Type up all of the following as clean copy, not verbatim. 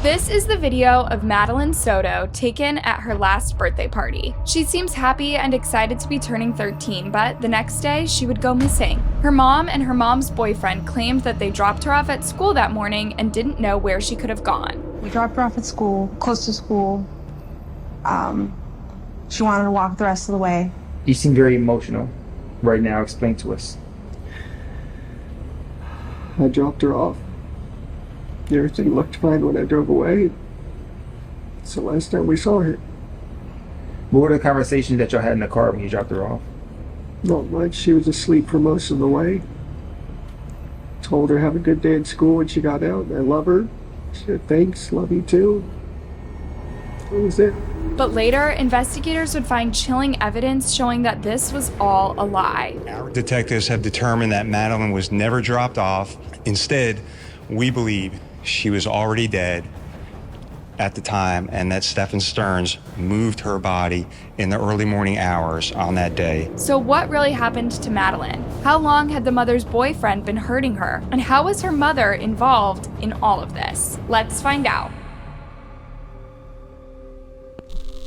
This is the video of Madeline Soto taken at her last birthday party. She seems happy and excited to be turning 13, but the next day she would go missing. Her mom and her mom's boyfriend claimed that they dropped her off at school that morning and didn't know where she could have gone. We dropped her off at school, close to school. She wanted to walk the rest of the way. You seem very emotional right now. Explain to us. I dropped her off. Everything looked fine when I drove away. It's the last time we saw her. What were the conversations that y'all had in the car when you dropped her off? Not much. She was asleep for most of the way. Told her have a good day at school when she got out. I love her. She said thanks, love you too. That was it. But later, investigators would find chilling evidence showing that this was all a lie. Our detectives have determined that Madeline was never dropped off. Instead, we believe she was already dead at the time and that Stephen Stearns moved her body in the early morning hours on that day. So what really happened to Madeline? How long had the mother's boyfriend been hurting her? And how was her mother involved in all of this? Let's find out.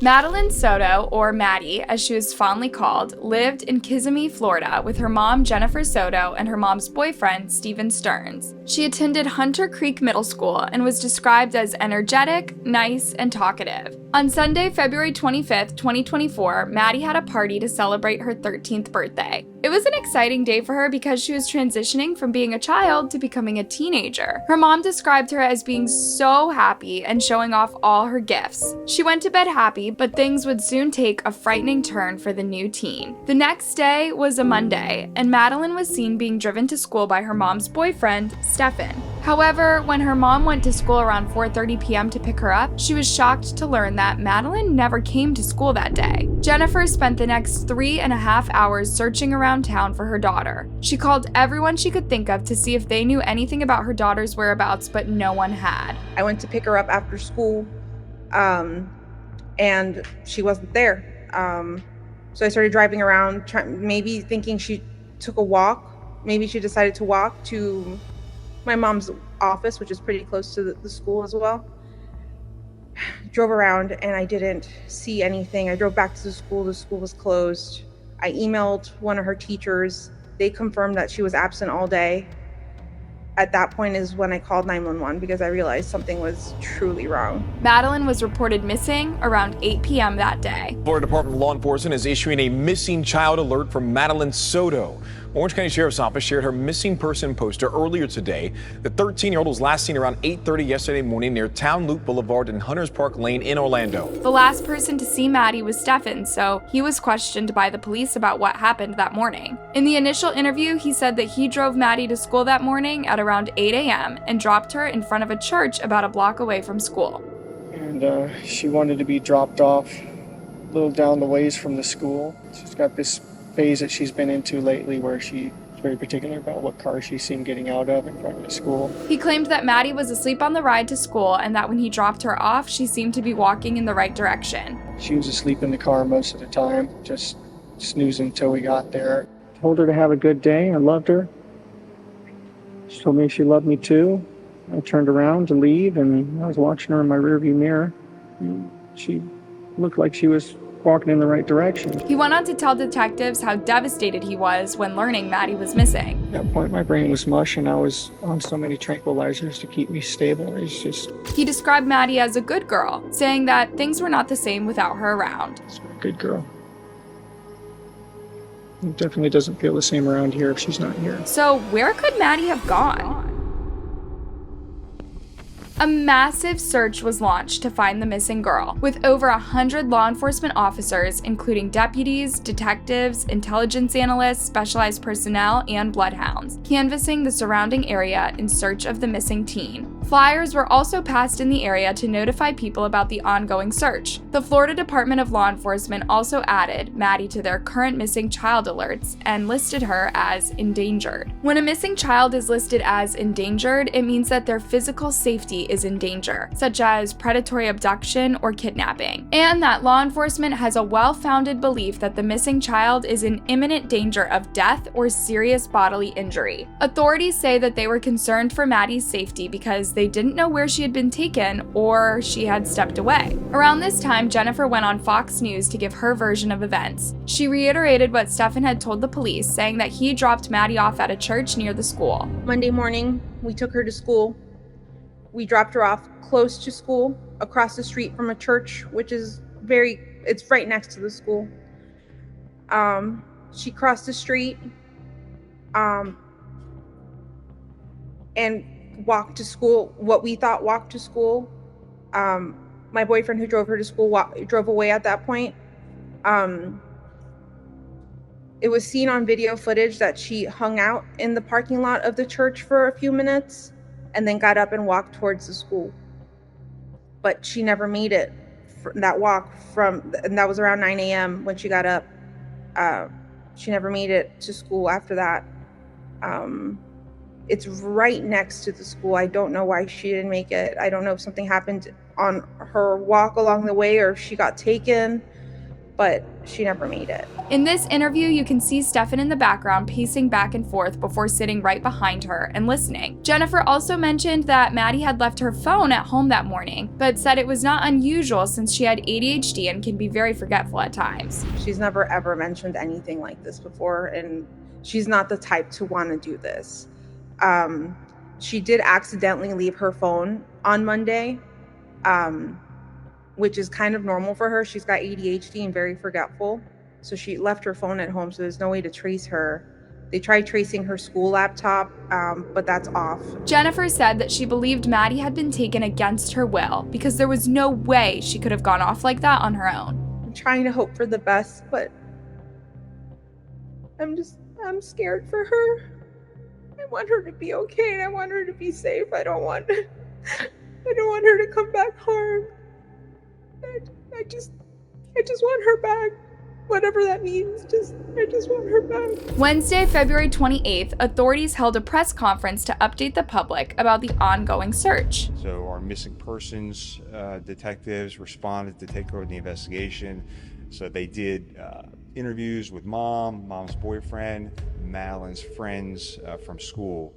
Madeline Soto, or Maddie as she was fondly called, lived in Kissimmee, Florida with her mom Jennifer Soto and her mom's boyfriend Stephen Stearns. She attended Hunter Creek Middle School and was described as energetic, nice, and talkative. On Sunday, February 25th, 2024, Maddie had a party to celebrate her 13th birthday. It was an exciting day for her because she was transitioning from being a child to becoming a teenager. Her mom described her as being so happy and showing off all her gifts. She went to bed happy, but things would soon take a frightening turn for the new teen. The next day was a Monday, and Madeline was seen being driven to school by her mom's boyfriend, Stephen. However, when her mom went to school around 4:30 p.m. to pick her up, she was shocked to learn that Madeline never came to school that day. Jennifer spent the next 3.5 hours searching around town for her daughter. She called everyone she could think of to see if they knew anything about her daughter's whereabouts, but no one had. I went to pick her up after school, and she wasn't there. So I started driving around, maybe thinking she took a walk. Maybe she decided to walk to my mom's office, which is pretty close to the school as well. Drove around and I didn't see anything. I drove back to the school was closed. I emailed one of her teachers. They confirmed that she was absent all day. At that point is when I called 911 because I realized something was truly wrong. Madeline was reported missing around 8 p.m. that day. Florida Department of Law Enforcement is issuing a missing child alert for Madeline Soto. Orange County Sheriff's Office shared her missing person poster earlier today. The 13-year-old was last seen around 8:30 yesterday morning near Town Loop Boulevard and Hunters Park Lane in Orlando. The last person to see Maddie was Stephen, so he was questioned by the police about what happened that morning. In the initial interview, he said that he drove Maddie to school that morning at around 8 a.m. and dropped her in front of a church about a block away from school. And she wanted to be dropped off a little down the ways from the school. She's got this phase that she's been into lately where she's very particular about what car she's seen getting out of in front of the school. He claimed that Maddie was asleep on the ride to school and that when he dropped her off, she seemed to be walking in the right direction. She was asleep in the car most of the time, just snoozing until we got there. Told her to have a good day. I loved her. She told me she loved me too. I turned around to leave and I was watching her in my rearview mirror. She looked like she was walking in the right direction. He went on to tell detectives how devastated he was when learning Maddie was missing. At that point, my brain was mush and I was on so many tranquilizers to keep me stable. He described Maddie as a good girl, saying that things were not the same without her around. She's a good girl. It definitely doesn't feel the same around here if she's not here. So where could Maddie have gone? A massive search was launched to find the missing girl, with over 100 law enforcement officers, including deputies, detectives, intelligence analysts, specialized personnel, and bloodhounds, canvassing the surrounding area in search of the missing teen. Flyers were also passed in the area to notify people about the ongoing search. The Florida Department of Law Enforcement also added Maddie to their current missing child alerts and listed her as endangered. When a missing child is listed as endangered, it means that their physical safety is in danger, such as predatory abduction or kidnapping, and that law enforcement has a well-founded belief that the missing child is in imminent danger of death or serious bodily injury. Authorities say that they were concerned for Maddie's safety because they didn't know where she had been taken or she had stepped away. Around this time, Jennifer went on Fox News to give her version of events. She reiterated what Stefan had told the police, saying that he dropped Maddie off at a church near the school. Monday morning, we took her to school. We dropped her off close to school, across the street from a church, which is it's right next to the school. She crossed the street and walked to school, what we thought walked to school. My boyfriend who drove her to school drove away at that point. It was seen on video footage that she hung out in the parking lot of the church for a few minutes and then got up and walked towards the school. But she never made it that walk and that was around 9 a.m. when she got up. She never made it to school after that. It's right next to the school. I don't know why she didn't make it. I don't know if something happened on her walk along the way or if she got taken, but she never made it. In this interview, you can see Stefan in the background pacing back and forth before sitting right behind her and listening. Jennifer also mentioned that Maddie had left her phone at home that morning, but said it was not unusual since she had ADHD and can be very forgetful at times. She's never ever mentioned anything like this before, and she's not the type to want to do this. She did accidentally leave her phone on Monday, which is kind of normal for her. She's got ADHD and very forgetful. So she left her phone at home, so there's no way to trace her. They tried tracing her school laptop, but that's off. Jennifer said that she believed Maddie had been taken against her will because there was no way she could have gone off like that on her own. I'm trying to hope for the best, but I'm scared for her. I want her to be okay, and I want her to be safe. I don't want her to come back harmed. I just want her back. Whatever that means, I just want her back. Wednesday, February 28th, authorities held a press conference to update the public about the ongoing search. So our missing persons detectives responded to take over the investigation. So they did interviews with mom's boyfriend, Madeline's friends from school.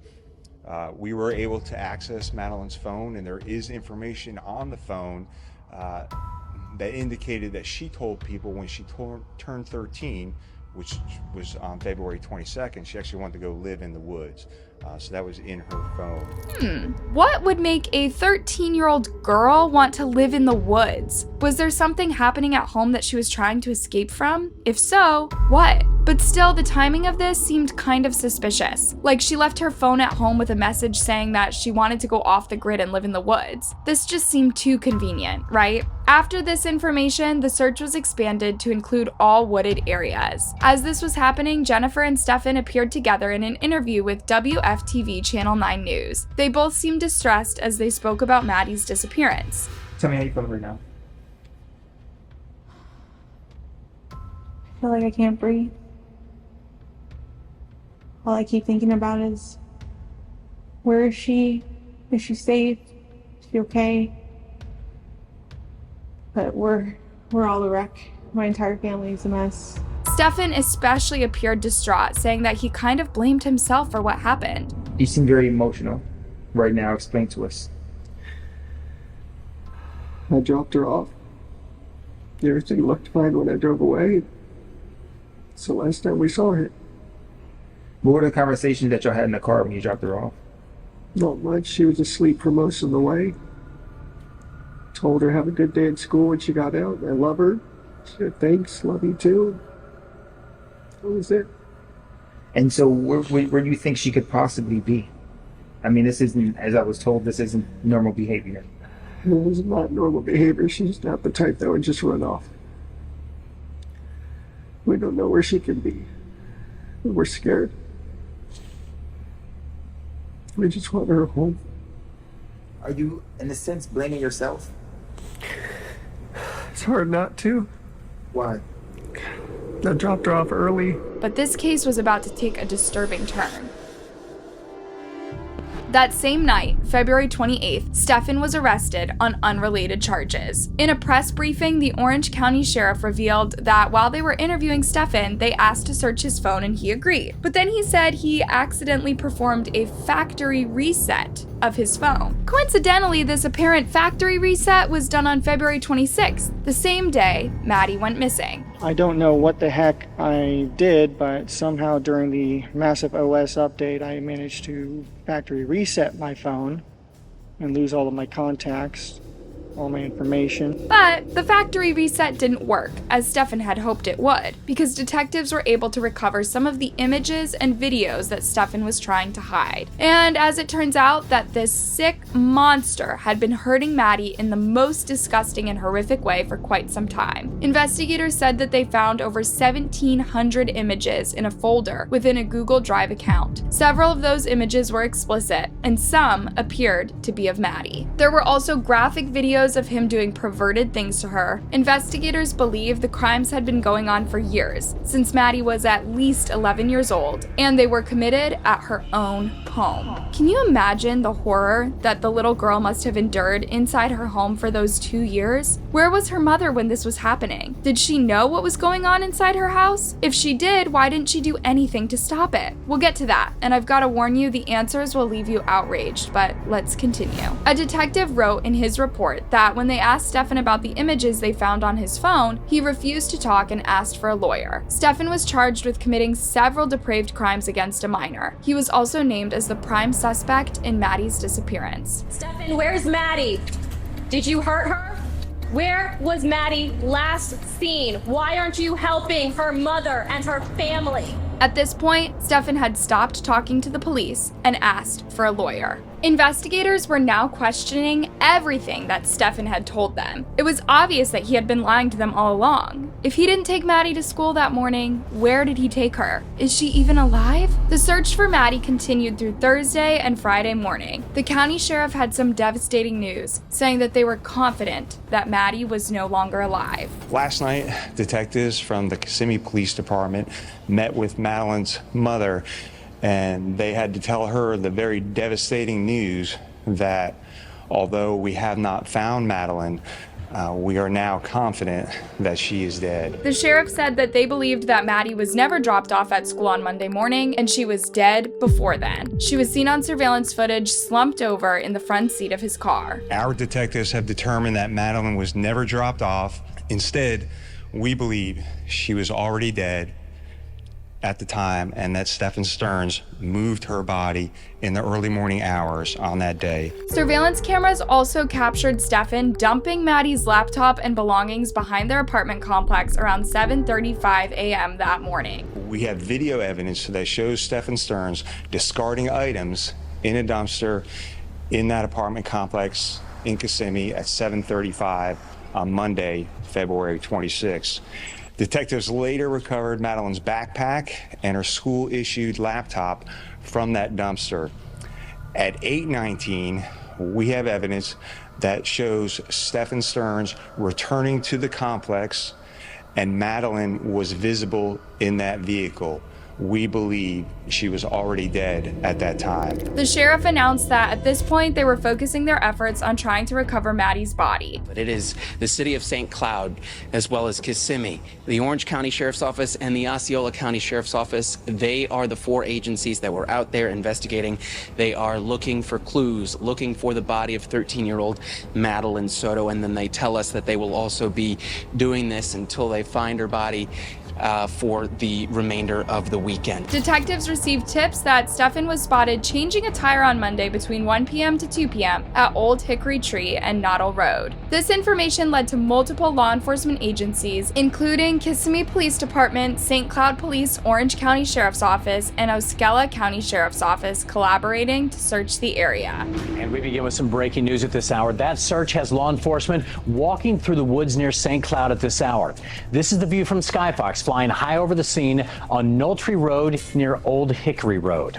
We were able to access Madeline's phone, and there is information on the phone that indicated that she told people when she turned 13, which was on February 22nd, she actually wanted to go live in the woods. So that was in her phone. What would make a 13-year-old girl want to live in the woods? Was there something happening at home that she was trying to escape from? If so, what? But still, the timing of this seemed kind of suspicious. Like she left her phone at home with a message saying that she wanted to go off the grid and live in the woods. This just seemed too convenient, right? After this information, the search was expanded to include all wooded areas. As this was happening, Jennifer and Stefan appeared together in an interview with WFTV Channel 9 News. They both seemed distressed as they spoke about Maddie's disappearance. Tell me how you feel right now. I feel like I can't breathe. All I keep thinking about is, where is she? Is she safe? Is she okay? But we're all a wreck. My entire family is a mess. Stefan especially appeared distraught, saying that he kind of blamed himself for what happened. You seem very emotional right now. Explain to us. I dropped her off. Everything looked fine when I drove away. It's the last time we saw her. What were the conversations that y'all had in the car when you dropped her off? Not much. She was asleep for most of the way. Told her have a good day at school when she got out. I love her. She said thanks, love you too. That was it. And so where do you think she could possibly be? I mean, this isn't, as I was told, this isn't normal behavior. It was not normal behavior. She's not the type that would just run off. We don't know where she could be. We're scared. We just want her home. Are you, in a sense, blaming yourself? It's hard not to. Why? I dropped her off early. But this case was about to take a disturbing turn. That same night, February 28th, Stefan was arrested on unrelated charges. In a press briefing, the Orange County Sheriff revealed that while they were interviewing Stefan, they asked to search his phone and he agreed. But then he said he accidentally performed a factory reset of his phone. Coincidentally, this apparent factory reset was done on February 26th, the same day Maddie went missing. I don't know what the heck I did, but somehow during the massive OS update, I managed to factory reset my phone and lose all of my contacts, all my information. But the factory reset didn't work, as Stefan had hoped it would, because detectives were able to recover some of the images and videos that Stefan was trying to hide. And as it turns out, that this sick monster had been hurting Maddie in the most disgusting and horrific way for quite some time. Investigators said that they found over 1,700 images in a folder within a Google Drive account. Several of those images were explicit, and some appeared to be of Maddie. There were also graphic videos of him doing perverted things to her. Investigators believe the crimes had been going on for years, since Maddie was at least 11 years old, and they were committed at her own home. Can you imagine the horror that the little girl must have endured inside her home for those 2 years? Where was her mother when this was happening? Did she know what was going on inside her house? If she did, why didn't she do anything to stop it? We'll get to that, and I've got to warn you, the answers will leave you outraged, but let's continue. A detective wrote in his report that when they asked Stefan about the images they found on his phone, he refused to talk and asked for a lawyer. Stefan was charged with committing several depraved crimes against a minor. He was also named as the prime suspect in Maddie's disappearance. Stefan, where's Maddie? Did you hurt her? Where was Maddie last seen? Why aren't you helping her mother and her family? At this point, Stefan had stopped talking to the police and asked for a lawyer. Investigators were now questioning everything that Stefan had told them. It was obvious that he had been lying to them all along. If he didn't take Maddie to school that morning, where did he take her? Is she even alive? The search for Maddie continued through Thursday and Friday morning. The county sheriff had some devastating news, saying that they were confident that Maddie was no longer alive. Last night, detectives from the Kissimmee Police Department met with Madeline's mother, and they had to tell her the very devastating news that although we have not found Madeline, we are now confident that she is dead. The sheriff said that they believed that Maddie was never dropped off at school on Monday morning, and she was dead before then. She was seen on surveillance footage slumped over in the front seat of his car. Our detectives have determined that Madeline was never dropped off. Instead, we believe she was already dead at the time, and that Stefan Stearns moved her body in the early morning hours on that day. Surveillance cameras also captured Stefan dumping Maddie's laptop and belongings behind their apartment complex around 7:35 a.m. that morning. We have video evidence that shows Stefan Stearns discarding items in a dumpster in that apartment complex in Kissimmee at 7:35 on Monday, February 26. Detectives later recovered Madeline's backpack and her school-issued laptop from that dumpster. At 8:19, we have evidence that shows Stefan Stearns returning to the complex, and Madeline was visible in that vehicle. We believe she was already dead at that time. The sheriff announced that at this point they were focusing their efforts on trying to recover Maddie's body. But it is the city of St. Cloud, as well as Kissimmee, the Orange County Sheriff's Office, and the Osceola County Sheriff's Office. They are the 4 agencies that were out there investigating. They are looking for clues, looking for the body of 13-year-old Madeline Soto, and then they tell us that they will also be doing this until they find her body for the remainder of the weekend. Detectives received tips that Stefan was spotted changing a tire on Monday between 1 p.m. to 2 p.m. at Old Hickory Tree and Noddle Road. This information led to multiple law enforcement agencies, including Kissimmee Police Department, St. Cloud Police, Orange County Sheriff's Office, and Osceola County Sheriff's Office, collaborating to search the area. And we begin with some breaking news at this hour. That search has law enforcement walking through the woods near St. Cloud at this hour. This is the view from Skyfox, flying high over the scene on Knowltree Road near Old Hickory Road.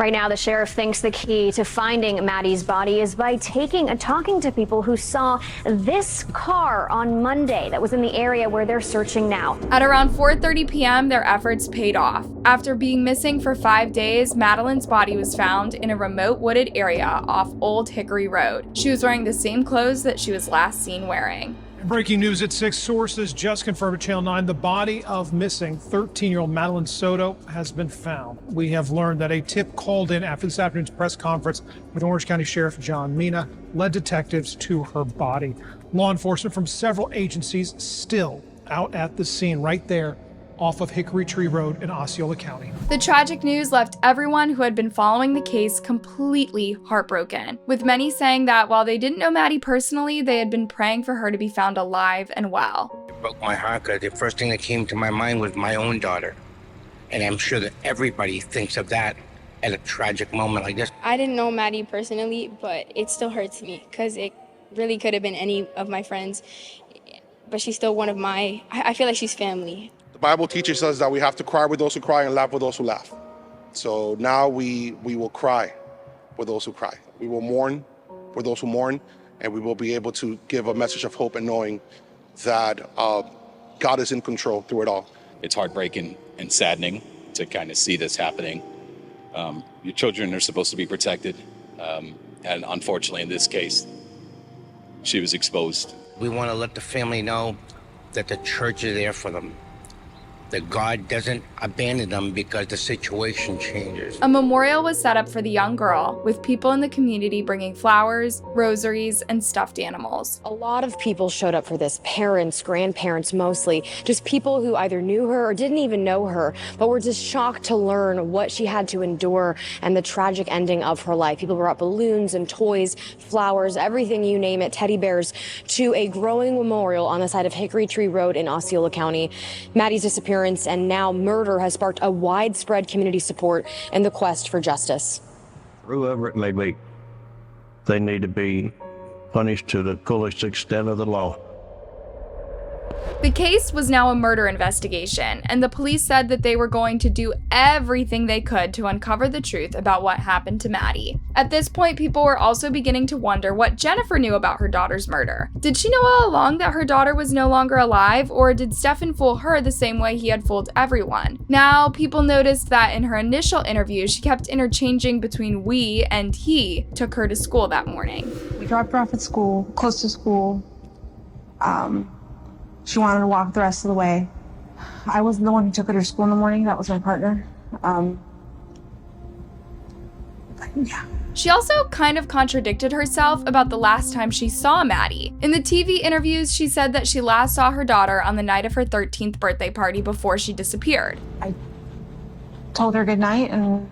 Right now, the sheriff thinks the key to finding Maddie's body is by talking to people who saw this car on Monday that was in the area where they're searching now. At around 4:30 p.m., their efforts paid off. After being missing for 5 days, Madeline's body was found in a remote wooded area off Old Hickory Road. She was wearing the same clothes that she was last seen wearing. Breaking news at 6. Sources just confirmed to Channel 9 the body of missing 13-year-old Madeline Soto has been found. We have learned that a tip called in after this afternoon's press conference with Orange County Sheriff John Mina led detectives to her body. Law enforcement from several agencies still out at the scene right there off of Hickory Tree Road in Osceola County. The tragic news left everyone who had been following the case completely heartbroken, with many saying that while they didn't know Maddie personally, they had been praying for her to be found alive and well. It broke my heart because the first thing that came to my mind was my own daughter. And I'm sure that everybody thinks of that at a tragic moment like this. I didn't know Maddie personally, but it still hurts me because it really could have been any of my friends. But she's still one of I feel like she's family. The Bible teaches us that we have to cry with those who cry and laugh with those who laugh. So now we will cry with those who cry. We will mourn with those who mourn, and we will be able to give a message of hope and knowing that God is in control through it all. It's heartbreaking and saddening to kind of see this happening. Your children are supposed to be protected, and unfortunately in this case, she was exposed. We want to let the family know that the church is there for them, that God doesn't abandon them because the situation changes. A memorial was set up for the young girl, with people in the community bringing flowers, rosaries, and stuffed animals. A lot of people showed up for this, parents, grandparents mostly, just people who either knew her or didn't even know her, but were just shocked to learn what she had to endure and the tragic ending of her life. People brought balloons and toys, flowers, everything you name it, teddy bears, to a growing memorial on the side of Hickory Tree Road in Osceola County. Maddie's disappearance and now murder has sparked a widespread community support in the quest for justice. Whoever it may be, they need to be punished to the fullest extent of the law. The case was now a murder investigation, and the police said that they were going to do everything they could to uncover the truth about what happened to Maddie. At this point, people were also beginning to wonder what Jennifer knew about her daughter's murder. Did she know all along that her daughter was no longer alive, or did Stefan fool her the same way he had fooled everyone? Now, people noticed that in her initial interview, she kept interchanging between we and he took her to school that morning. We dropped her off at school, close to school. She wanted to walk the rest of the way. I wasn't the one who took her to school in the morning. That was my partner. Yeah. She also kind of contradicted herself about the last time she saw Maddie. In the TV interviews, she said that she last saw her daughter on the night of her 13th birthday party before she disappeared. I told her goodnight and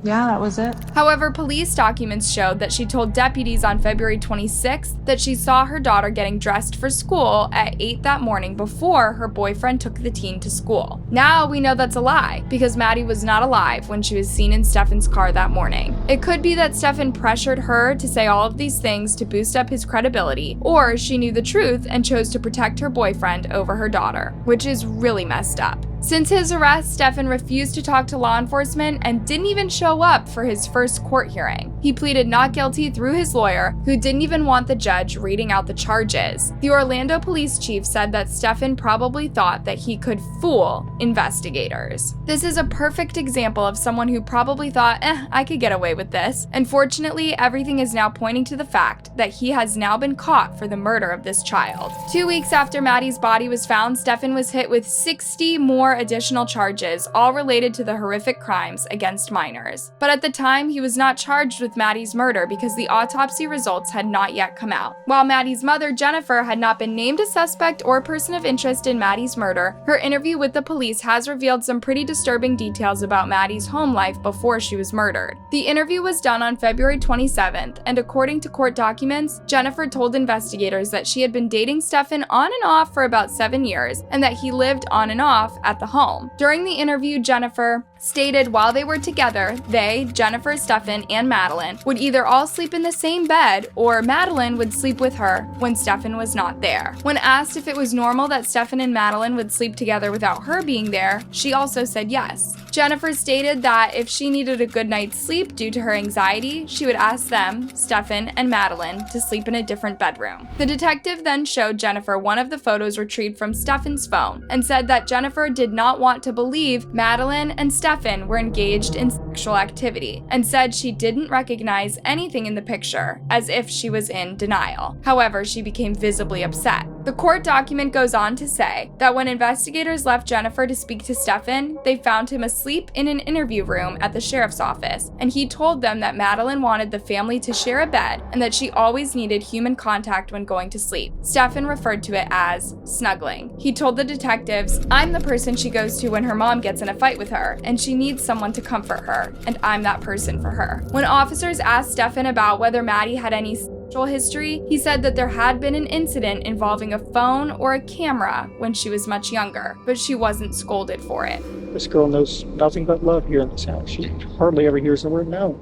yeah, that was it. However, police documents showed that she told deputies on February 26th that she saw her daughter getting dressed for school at 8 that morning before her boyfriend took the teen to school. Now we know that's a lie, because Maddie was not alive when she was seen in Stefan's car that morning. It could be that Stefan pressured her to say all of these things to boost up his credibility, or she knew the truth and chose to protect her boyfriend over her daughter, which is really messed up. Since his arrest, Stefan refused to talk to law enforcement and didn't even show up for his first court hearing. He pleaded not guilty through his lawyer, who didn't even want the judge reading out the charges. The Orlando police chief said that Stefan probably thought that he could fool investigators. This is a perfect example of someone who probably thought, I could get away with this. Unfortunately, everything is now pointing to the fact that he has now been caught for the murder of this child. 2 weeks after Maddie's body was found, Stefan was hit with 60 more additional charges, all related to the horrific crimes against minors. But at the time, he was not charged with Maddie's murder because the autopsy results had not yet come out. While Maddie's mother, Jennifer, had not been named a suspect or person of interest in Maddie's murder, her interview with the police has revealed some pretty disturbing details about Maddie's home life before she was murdered. The interview was done on February 27th, and according to court documents, Jennifer told investigators that she had been dating Stefan on and off for about 7 years, and that he lived on and off at the home. During the interview, Jennifer, stated while they were together, they, Jennifer, Stefan, and Madeline, would either all sleep in the same bed or Madeline would sleep with her when Stefan was not there. When asked if it was normal that Stefan and Madeline would sleep together without her being there, she also said yes. Jennifer stated that if she needed a good night's sleep due to her anxiety, she would ask them, Stefan and Madeline, to sleep in a different bedroom. The detective then showed Jennifer one of the photos retrieved from Stefan's phone and said that Jennifer did not want to believe Madeline and Stefan were engaged in sexual activity and said she didn't recognize anything in the picture, as if she was in denial. However, she became visibly upset. The court document goes on to say that when investigators left Jennifer to speak to Stefan, they found him asleep in an interview room at the sheriff's office, and he told them that Madeline wanted the family to share a bed and that she always needed human contact when going to sleep. Stefan referred to it as snuggling. He told the detectives, "I'm the person she goes to when her mom gets in a fight with her, and she needs someone to comfort her, and I'm that person for her." When officers asked Stefan about whether Maddie had any sexual history, he said that there had been an incident involving a phone or a camera when she was much younger, but she wasn't scolded for it. This girl knows nothing but love here in this house. She hardly ever hears the word no.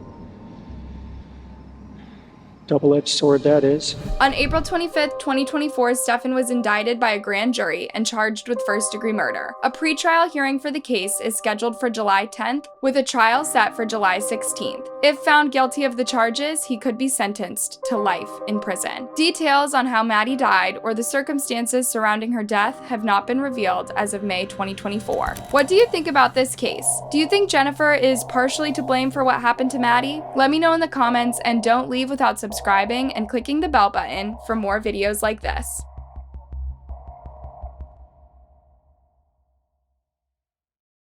Double-edged sword that is. On April 25th, 2024, Stefan was indicted by a grand jury and charged with first-degree murder. A pretrial hearing for the case is scheduled for July 10th, with a trial set for July 16th. If found guilty of the charges, he could be sentenced to life in prison. Details on how Maddie died or the circumstances surrounding her death have not been revealed as of May 2024. What do you think about this case? Do you think Jennifer is partially to blame for what happened to Maddie? Let me know in the comments, and don't leave without subscribing and clicking the bell button for more videos like this.